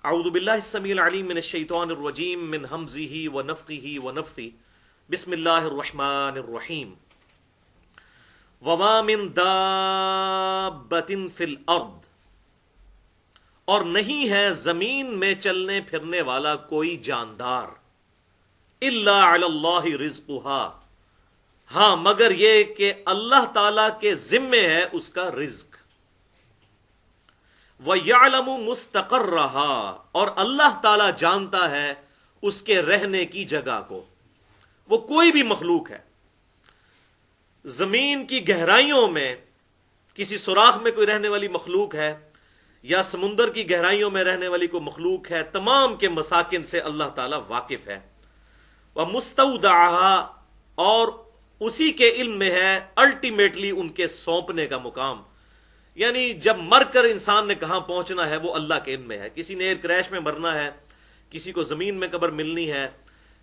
اعوذ باللہ السمیع العلیم من الشیطان الرجیم من ہمزہ ونفخہ ونفثہ بسم اللہ الرحمن الرحیم وما من دابۃ فی الارض، اور نہیں ہے زمین میں چلنے پھرنے والا کوئی جاندار، الا علی اللہ رزقھا، ہاں مگر یہ کہ اللہ تعالی کے ذمے ہے اس کا رزق، وَيَعْلَمُ مُسْتَقَرَّهَا، اور اللہ تعالی جانتا ہے اس کے رہنے کی جگہ کو۔ وہ کوئی بھی مخلوق ہے، زمین کی گہرائیوں میں کسی سوراخ میں کوئی رہنے والی مخلوق ہے یا سمندر کی گہرائیوں میں رہنے والی کوئی مخلوق ہے، تمام کے مساکن سے اللہ تعالی واقف ہے۔ وَمُسْتَوْدَعَهَا، اور اسی کے علم میں ہے الٹیمیٹلی ان کے سونپنے کا مقام، یعنی جب مر کر انسان نے کہاں پہنچنا ہے وہ اللہ کے علم میں ہے۔ کسی نے ایئر کریش میں مرنا ہے، کسی کو زمین میں قبر ملنی ہے،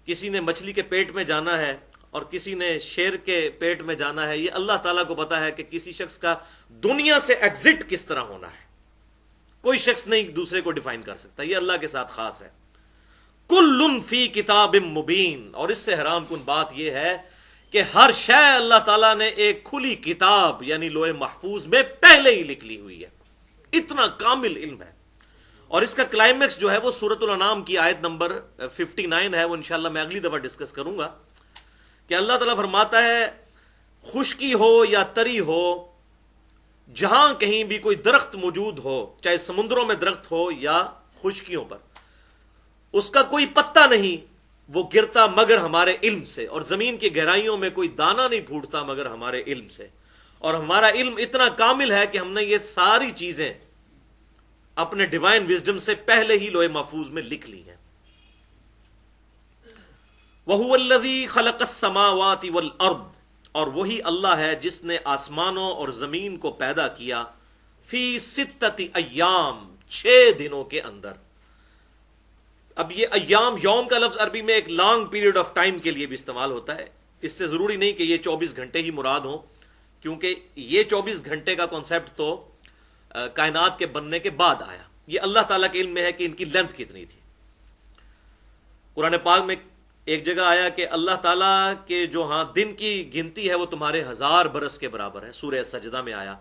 کسی نے مچھلی کے پیٹ میں جانا ہے اور کسی نے شیر کے پیٹ میں جانا ہے۔ یہ اللہ تعالیٰ کو پتا ہے کہ کسی شخص کا دنیا سے ایگزٹ کس طرح ہونا ہے، کوئی شخص نہیں دوسرے کو ڈیفائن کر سکتا، یہ اللہ کے ساتھ خاص ہے۔ کل فی کتاب مبین، اور اس سے حیران کن بات یہ ہے کہ ہر شے اللہ تعالیٰ نے ایک کھلی کتاب یعنی لوح محفوظ میں پہلے ہی لکھ لی ہوئی ہے، اتنا کامل علم ہے۔ اور اس کا کلائمیکس جو ہے وہ سورۃ الانعام کی آیت نمبر 59 ہے، وہ انشاءاللہ میں اگلی دفعہ ڈسکس کروں گا، کہ اللہ تعالیٰ فرماتا ہے خشکی ہو یا تری ہو، جہاں کہیں بھی کوئی درخت موجود ہو، چاہے سمندروں میں درخت ہو یا خشکیوں پر، اس کا کوئی پتا نہیں وہ گرتا مگر ہمارے علم سے، اور زمین کی گہرائیوں میں کوئی دانہ نہیں پھوٹتا مگر ہمارے علم سے، اور ہمارا علم اتنا کامل ہے کہ ہم نے یہ ساری چیزیں اپنے ڈیوائن وزڈم سے پہلے ہی لوح محفوظ میں لکھ لی ہیں۔ وَهُوَ الَّذِي خَلَقَ السَّمَاوَاتِ وَالْأَرْضِ، اور وہی اللہ ہے جس نے آسمانوں اور زمین کو پیدا کیا، فی ستۃ ایام، 6 دنوں کے اندر۔ اب یہ ایام، یوم کا لفظ عربی میں ایک لانگ پیریڈ آف ٹائم کے لیے بھی استعمال ہوتا ہے، اس سے ضروری نہیں کہ یہ 24 گھنٹے ہی مراد ہوں، کیونکہ یہ 24 گھنٹے کا کانسیپٹ تو کائنات کے بننے کے بعد آیا، یہ اللہ تعالیٰ کے علم میں ہے کہ ان کی لینتھ کتنی تھی۔ قرآن پاک میں ایک جگہ آیا کہ اللہ تعالیٰ کے جو دن کی گنتی ہے وہ تمہارے 1000 برس کے برابر ہے، سورہ سجدہ میں آیا۔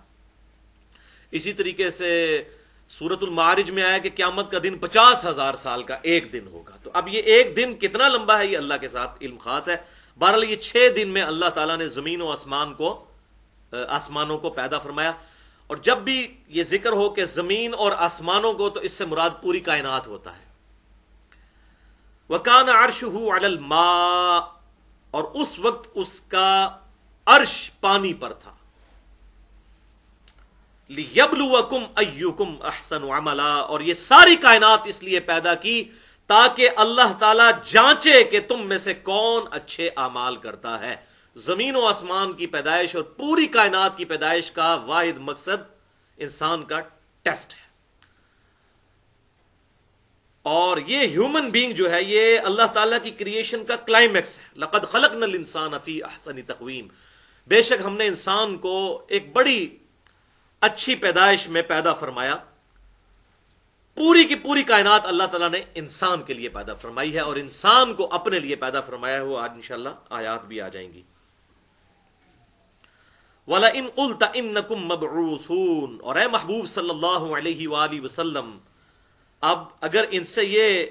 اسی طریقے سے سورۃ المعارج میں آیا کہ قیامت کا دن 50,000 سال کا ایک دن ہوگا۔ تو اب یہ ایک دن کتنا لمبا ہے یہ اللہ کے ساتھ علم خاص ہے۔ بہرحال یہ 6 دن میں اللہ تعالیٰ نے زمین و آسمانوں کو پیدا فرمایا، اور جب بھی یہ ذکر ہو کہ زمین اور آسمانوں کو، تو اس سے مراد پوری کائنات ہوتا ہے۔ وَكَانَ عَرْشُهُ عَلَى الْمَاءِ، اور اس وقت اس کا عرش پانی پر تھا۔ لِيَبْلُوَكُمْ أَيُّكُمْ أَحْسَنُ عَمَلًا، اور یہ ساری کائنات اس لیے پیدا کی تاکہ اللہ تعالیٰ جانچے کہ تم میں سے کون اچھے اعمال کرتا ہے۔ زمین و آسمان کی پیدائش اور پوری کائنات کی پیدائش کا واحد مقصد انسان کا ٹیسٹ ہے، اور یہ ہیومن بینگ جو ہے یہ اللہ تعالیٰ کی کریشن کا کلائمیکس ہے۔ لَقَدْ خَلَقْنَا الْإِنسَانَ فِي أَحْسَنِ تَقْوِيمٍ، بے شک ہم نے انسان کو ایک بڑی اچھی پیدائش میں پیدا فرمایا۔ پوری کی پوری کائنات اللہ تعالیٰ نے انسان کے لیے پیدا فرمائی ہے، اور انسان کو اپنے لیے پیدا فرمایا ہے، وہ آج انشاءاللہ آیات بھی آ جائیں گی۔ وَلَئِن قُلْتَ إِنَّكُمْ مَبْعُوثُونَ، اور اے محبوب صلی اللہ علیہ وآلہ وسلم، اب اگر ان سے یہ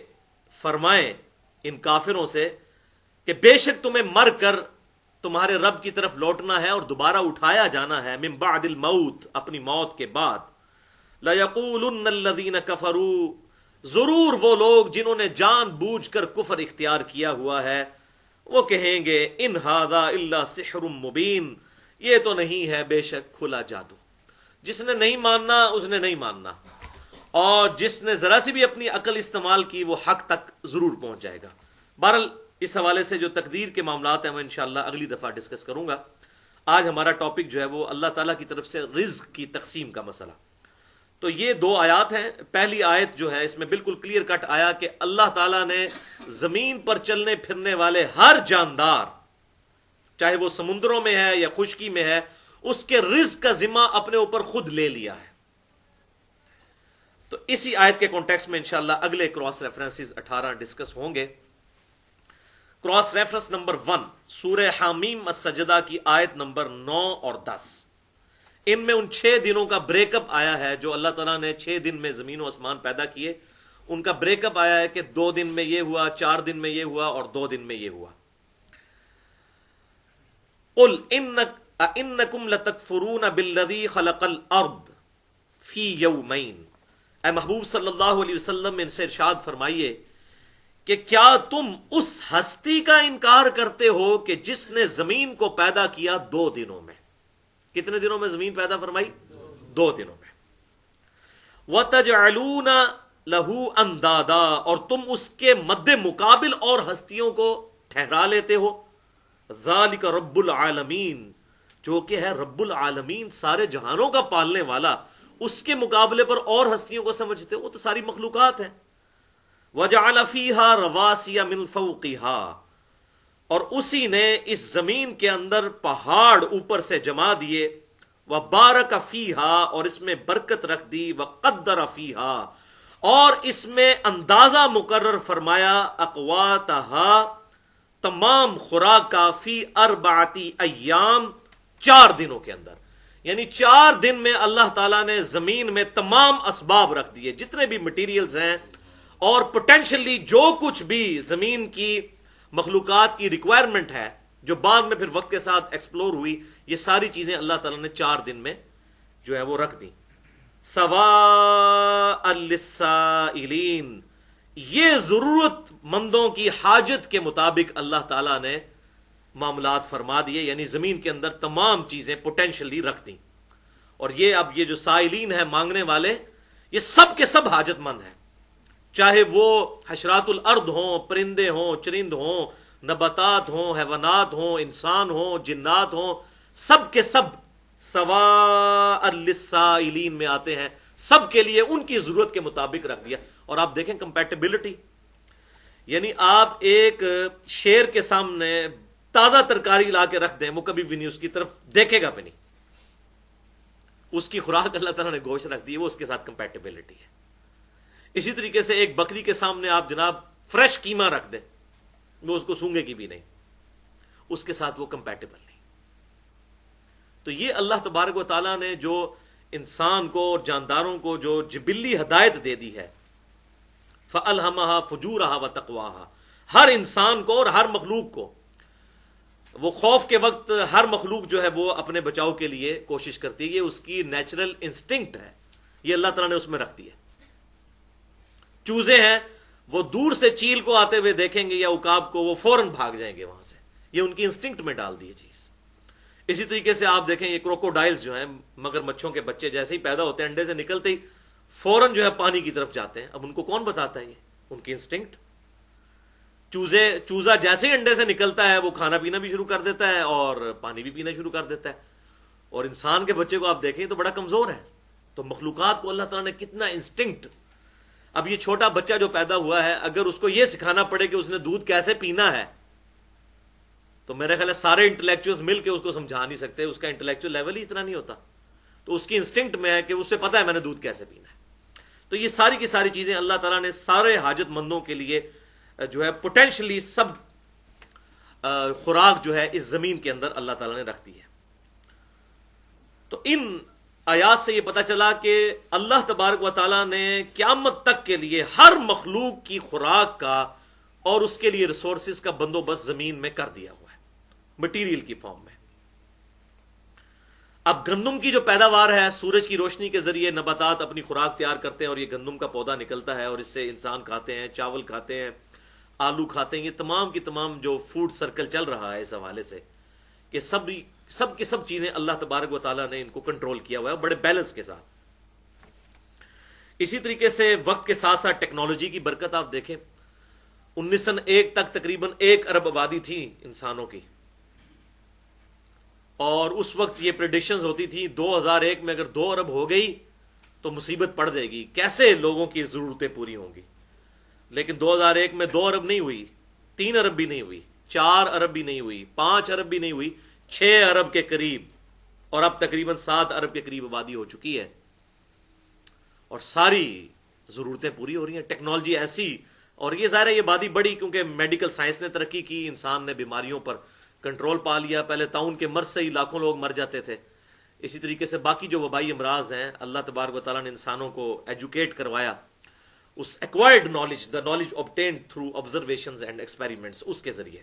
فرمائیں، ان کافروں سے، کہ بے شک تمہیں مر کر تمہارے رب کی طرف لوٹنا ہے اور دوبارہ اٹھایا جانا ہے، من بعد الموت، اپنی موت کے بعد، لَيَقُولُنَّ الَّذِينَ كَفَرُوا، ضرور وہ لوگ جنہوں نے جان بوجھ کر کفر اختیار کیا ہوا ہے وہ کہیں گے ان ھذا الا سحر مبین، یہ تو نہیں ہے بے شک کھلا جادو۔ جس نے نہیں ماننا اس نے نہیں ماننا، اور جس نے ذرا سی بھی اپنی عقل استعمال کی وہ حق تک ضرور پہنچ جائے گا۔ بہرحال اس حوالے سے جو تقدیر کے معاملات ہیں وہ انشاءاللہ اگلی دفعہ ڈسکس کروں گا۔ آج ہمارا ٹاپک جو ہے وہ اللہ تعالیٰ کی طرف سے رزق کی تقسیم کا مسئلہ۔ تو یہ 2 آیات ہیں۔ پہلی آیت جو ہے اس میں بالکل کلیئر کٹ آیا کہ اللہ تعالیٰ نے زمین پر چلنے پھرنے والے ہر جاندار، چاہے وہ سمندروں میں ہے یا خشکی میں ہے، اس کے رزق کا ذمہ اپنے اوپر خود لے لیا ہے۔ تو اسی آیت کے کانٹیکسٹ میں انشاءاللہ اگلے کراس ریفرنسز 18 ڈسکس ہوں گے. کراس ریفرنس نمبر 1 سورہ حامیم السجدہ کی آیت نمبر 9 اور 10. ان میں ان 6 دنوں کا بریک اپ آیا ہے جو اللہ تعالیٰ نے 6 دن میں زمین و آسمان پیدا کیے. ان کا بریک اپ آیا ہے کہ 2 دن میں یہ ہوا، 4 دن میں یہ ہوا اور 2 دن میں یہ ہوا. قل انکم لتکفرون بالذی خلق الارض فی یومین. اے محبوب صلی اللہ علیہ وسلم ان سے ارشاد فرمائیے کہ کیا تم اس ہستی کا انکار کرتے ہو کہ جس نے زمین کو پیدا کیا 2 دنوں میں. کتنے دنوں میں زمین پیدا فرمائی؟ 2 دنوں میں. وَتَجْعَلُونَ لَهُ أَنْدَادًا اور تم اس کے مد مقابل اور ہستیوں کو ٹھہرا لیتے ہو. ذَلِكَ رَبُّ الْعَالَمِينَ جو کہ ہے رب العالمین، سارے جہانوں کا پالنے والا، اس کے مقابلے پر اور ہستیوں کو سمجھتے ہو؟ وہ تو ساری مخلوقات ہیں. وَجَعَلَ فِيهَا رَوَاسِيَ مِنْ فَوْقِهَا اور اسی نے اس زمین کے اندر پہاڑ اوپر سے جما دیے. وَبَارَكَ فِيهَا اور اس میں برکت رکھ دی. وَقَدَّرَ فِيهَا اور اس میں اندازہ مقرر فرمایا. أَقْوَاتَهَا تمام خوراک کا. فی 4 ایام 4 دنوں کے اندر، یعنی 4 دن میں اللہ تعالیٰ نے زمین میں تمام اسباب رکھ دیے، جتنے بھی مٹیریلز ہیں اور پوٹینشلی جو کچھ بھی زمین کی مخلوقات کی ریکوائرمنٹ ہے جو بعد میں پھر وقت کے ساتھ ایکسپلور ہوئی، یہ ساری چیزیں اللہ تعالیٰ نے 4 دن میں جو ہے وہ رکھ دیں. سواء للسائلین یہ ضرورت مندوں کی حاجت کے مطابق اللہ تعالیٰ نے معاملات فرما دیے، یعنی زمین کے اندر تمام چیزیں پوٹینشلی رکھ دیں. اور یہ جو سائلین ہیں، مانگنے والے، یہ سب کے سب حاجت مند ہیں، چاہے وہ حشرات الارض ہوں، پرندے ہوں، چرند ہوں، نباتات ہوں، حیوانات ہوں، انسان ہوں، جنات ہوں، سب کے سب سواء للسائلین میں آتے ہیں. سب کے لیے ان کی ضرورت کے مطابق رکھ دیا. اور آپ دیکھیں کمپیٹیبلٹی، یعنی آپ ایک شیر کے سامنے تازہ ترکاری لا کے رکھ دیں، وہ کبھی بھی نہیں اس کی طرف دیکھے گا بھی نہیں. اس کی خوراک اللہ تعالیٰ نے گوشت رکھ دی ہے، وہ اس کے ساتھ کمپیٹیبلٹی ہے. اسی طریقے سے ایک بکری کے سامنے آپ جناب فریش قیمہ رکھ دیں، وہ اس کو سونگے کی بھی نہیں، اس کے ساتھ وہ کمپیٹیبل نہیں. تو یہ اللہ تبارک و تعالیٰ نے جو انسان کو اور جانداروں کو جو جبلی ہدایت دے دی ہے، فَأَلْهَمَهَا فُجُورَهَا وَتَقْوَاهَا ہر انسان کو اور ہر مخلوق کو، وہ خوف کے وقت ہر مخلوق جو ہے وہ اپنے بچاؤ کے لیے کوشش کرتی ہے، یہ اس کی نیچرل انسٹنکٹ ہے، یہ اللہ تعالیٰ نے اس میں رکھ دی ہے. چوزے ہیں، وہ دور سے چیل کو آتے ہوئے دیکھیں گے یا عقاب کو، وہ فوراً بھاگ جائیں گے وہاں سے، یہ ان کی انسٹنکٹ میں ڈال دی ہے چیز. اسی طریقے سے آپ دیکھیں یہ کروکوڈائلز جو ہیں، مگر مچھوں کے بچے جیسے ہی پیدا ہوتے ہیں انڈے سے نکلتے ہی فوراً جو ہے پانی کی طرف جاتے ہیں. اب ان کو کون بتاتا ہے؟ یہ ان کی انسٹنکٹ. چوزا جیسے ہی انڈے سے نکلتا ہے وہ کھانا پینا بھی شروع کر دیتا ہے اور پانی بھی پینا شروع کر دیتا ہے. اور انسان کے بچے کو آپ دیکھیں تو بڑا کمزور ہے. تو مخلوقات کو اللہ تعالیٰ نے کتنا انسٹنکٹ. اب یہ چھوٹا بچہ جو پیدا ہوا ہے، اگر اس کو یہ سکھانا پڑے کہ اس نے دودھ کیسے پینا ہے، تو میرے خیال ہے سارے انٹلیکچوئلز مل کے اس کو سمجھا نہیں سکتے، اس کا انٹلیکچوئل لیول ہی اتنا نہیں ہوتا. تو اس کی انسٹنکٹ میں ہے کہ اسے پتا ہے میں نے دودھ کیسے پینا ہے. تو یہ ساری کی ساری چیزیں اللہ تعالیٰ نے سارے حاجت مندوں کے لیے جو ہے پوٹینشلی سب خوراک جو ہے اس زمین کے اندر اللہ تعالیٰ نے رکھ دی ہے. تو ان آیات سے یہ پتا چلا کہ اللہ تبارک و تعالیٰ نے قیامت تک کے لیے ہر مخلوق کی خوراک کا اور اس کے لیے ریسورسز کا بندوبست زمین میں کر دیا ہوا ہے، مٹیریل کی فارم میں. اب گندم کی جو پیداوار ہے، سورج کی روشنی کے ذریعے نباتات اپنی خوراک تیار کرتے ہیں اور یہ گندم کا پودا نکلتا ہے اور اس سے انسان کھاتے ہیں، چاول کھاتے ہیں، آلو کھاتے ہیں. یہ تمام کی تمام جو فوڈ سرکل چل رہا ہے اس حوالے سے کہ سب کی سب چیزیں اللہ تبارک و تعالیٰ نے ان کو کنٹرول کیا ہوا ہے بڑے بیلنس کے ساتھ. اسی طریقے سے وقت کے ساتھ ساتھ ٹیکنالوجی کی برکت آپ دیکھیں. 1901 تک تقریباً 1 ارب آبادی تھی انسانوں کی، اور اس وقت یہ پریڈکشنز ہوتی تھی 2001 میں اگر 2 ارب ہو گئی تو مصیبت پڑ جائے گی، کیسے لوگوں کی ضرورتیں پوری ہوں گی. لیکن 2001 میں 2 ارب نہیں ہوئی، 3 ارب بھی نہیں ہوئی، 4 ارب بھی نہیں ہوئی، 5 ارب بھی نہیں ہوئی، 6 ارب کے قریب، اور اب تقریباً 7 ارب کے قریب آبادی ہو چکی ہے. اور ساری ضرورتیں پوری ہو رہی ہیں، ٹیکنالوجی ایسی، اور یہ ظاہر ہے یہ بادی بڑی، کیونکہ میڈیکل سائنس نے ترقی کی، انسان نے بیماریوں پر کنٹرول پا لیا. پہلے طاعون کے مرض سے ہی لاکھوں لوگ مر جاتے تھے. اسی طریقے سے باقی جو وبائی امراض ہیں، اللہ تبارک و تعالیٰ نے انسانوں کو ایجوکیٹ کروایا اس acquired knowledge, the knowledge obtained through observations and experiments, اس کے ذریعے.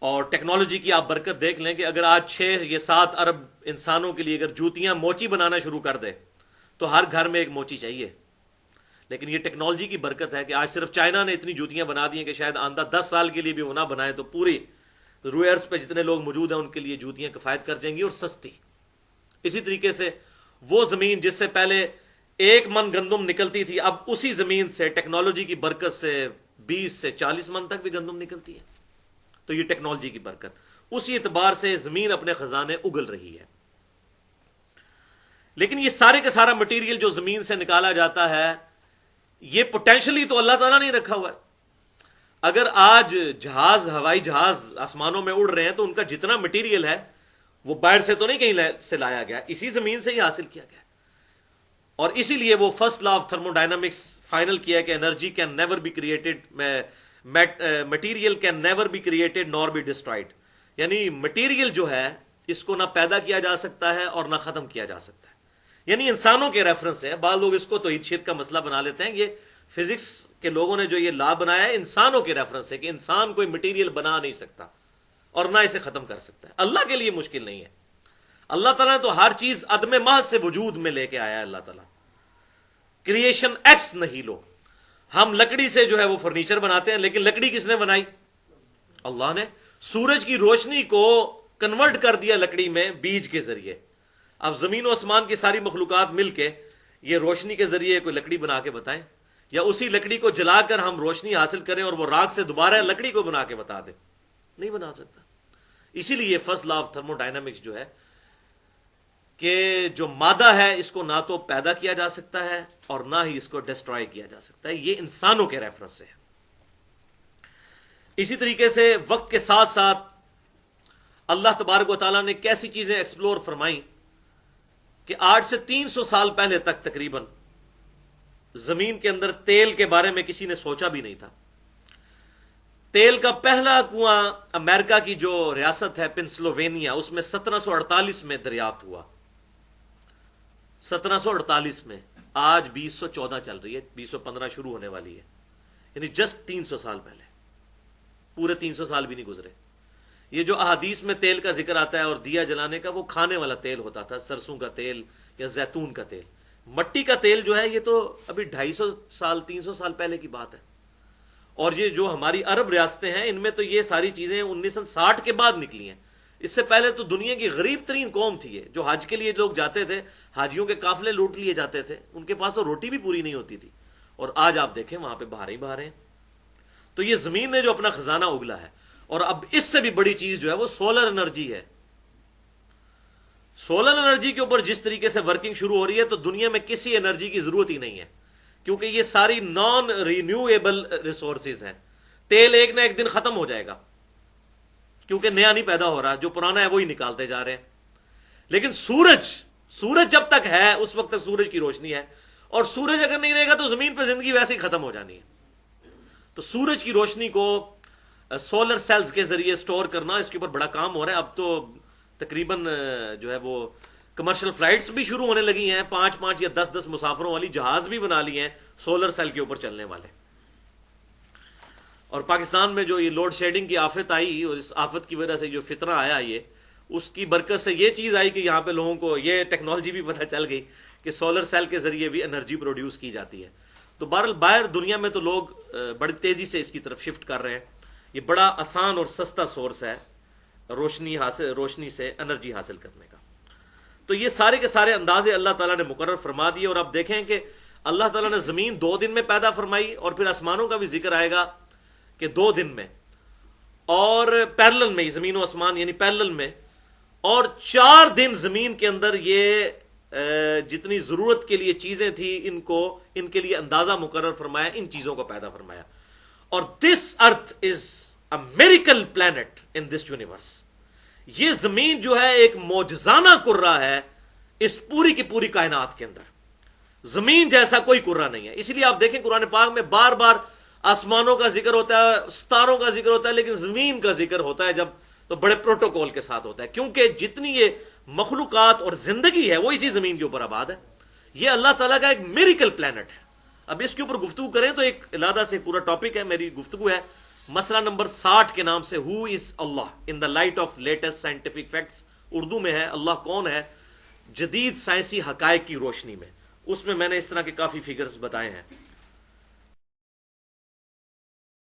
اور ٹیکنالوجی کی آپ برکت دیکھ لیں کہ اگر آج 6 یا 7 ارب انسانوں کے لیے اگر جوتیاں موچی بنانا شروع کر دے تو ہر گھر میں ایک موچی چاہیے. لیکن یہ ٹیکنالوجی کی برکت ہے کہ آج صرف چائنا نے اتنی جوتیاں بنا دی ہیں کہ شاید آندہ 10 سال کے لیے بھی وہ نہ بنائے تو پوری روئے ارض پہ جتنے لوگ موجود ہیں ان کے لیے جوتیاں کفایت کر جائیں گی، اور سستی. اسی طریقے سے وہ زمین جس سے پہلے 1 من گندم نکلتی تھی، اب اسی زمین سے ٹیکنالوجی کی برکت سے 20 سے 40 من تک بھی گندم نکلتی ہے. تو یہ ٹیکنالوجی کی برکت، اسی اعتبار سے زمین اپنے خزانے اگل رہی ہے. لیکن یہ سارے کا سارا مٹیریل جو زمین سے نکالا جاتا ہے، یہ پوٹینشلی تو اللہ تعالیٰ نے رکھا ہوا ہے. اگر آج جہاز، ہوائی جہاز آسمانوں میں اڑ رہے ہیں تو ان کا جتنا مٹیریل ہے وہ باہر سے تو نہیں کہیں سے لایا گیا، اسی زمین سے ہی حاصل کیا گیا. اور اسی لیے وہ first law of thermodynamics final کیا ہے کہ energy can never be created, material can never be created nor be destroyed. یعنی مٹیریل جو ہے اس کو نہ پیدا کیا جا سکتا ہے اور نہ ختم کیا جا سکتا ہے. یعنی انسانوں کے ریفرنس سے، بعض لوگ اس کو توحید شرک کا مسئلہ بنا لیتے ہیں، یہ فزکس کے لوگوں نے جو یہ لا بنایا ہے انسانوں کے ریفرنس سے کہ انسان کوئی مٹیریل بنا نہیں سکتا اور نہ اسے ختم کر سکتا ہے. اللہ کے لیے مشکل نہیں ہے. اللہ تعالیٰ نے تو ہر چیز عدم محض سے وجود میں لے کے آیا ہے. اللہ تعالیٰ کریشن ایکس نہیں لو. ہم لکڑی سے جو ہے وہ فرنیچر بناتے ہیں، لیکن لکڑی کس نے بنائی؟ اللہ نے. سورج کی روشنی کو کنورٹ کر دیا لکڑی میں بیج کے ذریعے. اب زمین و آسمان کی ساری مخلوقات مل کے یہ روشنی کے ذریعے کوئی لکڑی بنا کے بتائیں، یا اسی لکڑی کو جلا کر ہم روشنی حاصل کریں اور وہ راکھ سے دوبارہ لکڑی کو بنا کے بتا دیں؟ نہیں بنا سکتا. اسی لیے first law of thermo dynamics جو ہے کہ جو مادہ ہے اس کو نہ تو پیدا کیا جا سکتا ہے اور نہ ہی اس کو ڈسٹرائے کیا جا سکتا ہے. یہ انسانوں کے ریفرنس سے ہے. اسی طریقے سے وقت کے ساتھ ساتھ اللہ تبارک و تعالیٰ نے کیسی چیزیں ایکسپلور فرمائیں کہ آج سے 300 سال پہلے تک تقریباً زمین کے اندر تیل کے بارے میں کسی نے سوچا بھی نہیں تھا. تیل کا پہلا کنواں امریکہ کی جو ریاست ہے پنسلوینیا، اس میں 1748 میں دریافت ہوا. 1748 میں. آج 2014 چل رہی ہے، 2015 شروع ہونے والی ہے. یعنی جسٹ 300 سال پہلے، پورے 300 سال بھی نہیں گزرے. یہ جو احادیث میں تیل کا ذکر آتا ہے اور دیا جلانے کا، وہ کھانے والا تیل ہوتا تھا، سرسوں کا تیل یا زیتون کا تیل. مٹی کا تیل جو ہے یہ تو ابھی 250 سال 300 سال پہلے کی بات ہے. اور یہ جو ہماری عرب ریاستیں ہیں ان میں تو یہ ساری چیزیں 1960 کے بعد نکلی ہیں. اس سے پہلے تو دنیا کی غریب ترین قوم تھی یہ. جو حج کے لیے لوگ جاتے تھے، حاجیوں کے قافلے لوٹ لیے جاتے تھے، ان کے پاس تو روٹی بھی پوری نہیں ہوتی تھی. اور آج آپ دیکھیں وہاں پہ بہاریں ہی بہاریں. تو یہ زمین نے جو اپنا خزانہ اگلا ہے. اور اب اس سے بھی بڑی چیز جو ہے وہ سولر انرجی ہے. سولر انرجی کے اوپر جس طریقے سے ورکنگ شروع ہو رہی ہے تو دنیا میں کسی انرجی کی ضرورت ہی نہیں ہے، کیونکہ یہ ساری نان رینیویبل ریسورسز ہیں. تیل ایک نہ ایک دن ختم ہو جائے گا کیونکہ نیا نہیں پیدا ہو رہا، جو پرانا ہے وہی نکالتے جا رہے ہیں. لیکن سورج جب تک ہے اس وقت تک سورج کی روشنی ہے، اور سورج اگر نہیں رہے گا تو زمین پہ زندگی ویسے ہی ختم ہو جانی ہے. تو سورج کی روشنی کو سولر سیلز کے ذریعے سٹور کرنا، اس کے اوپر بڑا کام ہو رہا ہے. اب تو تقریباً جو ہے وہ کمرشل فلائٹس بھی شروع ہونے لگی ہیں، 5 یا 10 مسافروں والی جہاز بھی بنا لی ہیں سولر سیل کے اوپر چلنے والے. اور پاکستان میں جو یہ لوڈ شیڈنگ کی آفت آئی، اور اس آفت کی وجہ سے جو فتنہ آیا، یہ اس کی برکت سے یہ چیز آئی کہ یہاں پہ لوگوں کو یہ ٹیکنالوجی بھی پتہ چل گئی کہ سولر سیل کے ذریعے بھی انرجی پروڈیوس کی جاتی ہے. تو بہرحال باہر دنیا میں تو لوگ بڑی تیزی سے اس کی طرف شفٹ کر رہے ہیں. یہ بڑا آسان اور سستا سورس ہے روشنی سے انرجی حاصل کرنے کا. تو یہ سارے کے سارے اندازے اللہ تعالیٰ نے مقرر فرما دیے. اور اب دیکھیں کہ اللہ تعالیٰ نے زمین 2 دن میں پیدا فرمائی، اور پھر آسمانوں کا بھی ذکر آئے گا کہ 2 دن میں، اور پیرلل میں زمین و آسمان یعنی پیرلل میں، اور 4 دن زمین کے اندر یہ جتنی ضرورت کے لیے چیزیں تھیں ان کے لیے اندازہ مقرر فرمایا، ان چیزوں کو پیدا فرمایا. اور this earth is a miracle planet in this universe. یہ زمین جو ہے ایک معجزانہ کرہ ہے اس پوری کی پوری کائنات کے اندر. زمین جیسا کوئی کرہ نہیں ہے. اسی لیے آپ دیکھیں قرآن پاک میں بار بار آسمانوں کا ذکر ہوتا ہے، ستاروں کا ذکر ہوتا ہے، لیکن زمین کا ذکر ہوتا ہے جب تو بڑے پروٹوکول کے ساتھ ہوتا ہے، کیونکہ جتنی یہ مخلوقات اور زندگی ہے وہ اسی زمین کے اوپر آباد ہے. یہ اللہ تعالیٰ کا ایک میریکل پلانٹ ہے. اب اس کے اوپر گفتگو کریں تو ایک علیحدہ سے پورا ٹاپک ہے. میری گفتگو ہے مسئلہ نمبر 60 کے نام سے، who is Allah in the light of latest scientific facts. Urdu میں ہے اللہ کون ہے جدید سائنسی حقائق کی روشنی میں. اس میں نے اس طرح کے کافی فگرز بتائے ہیں.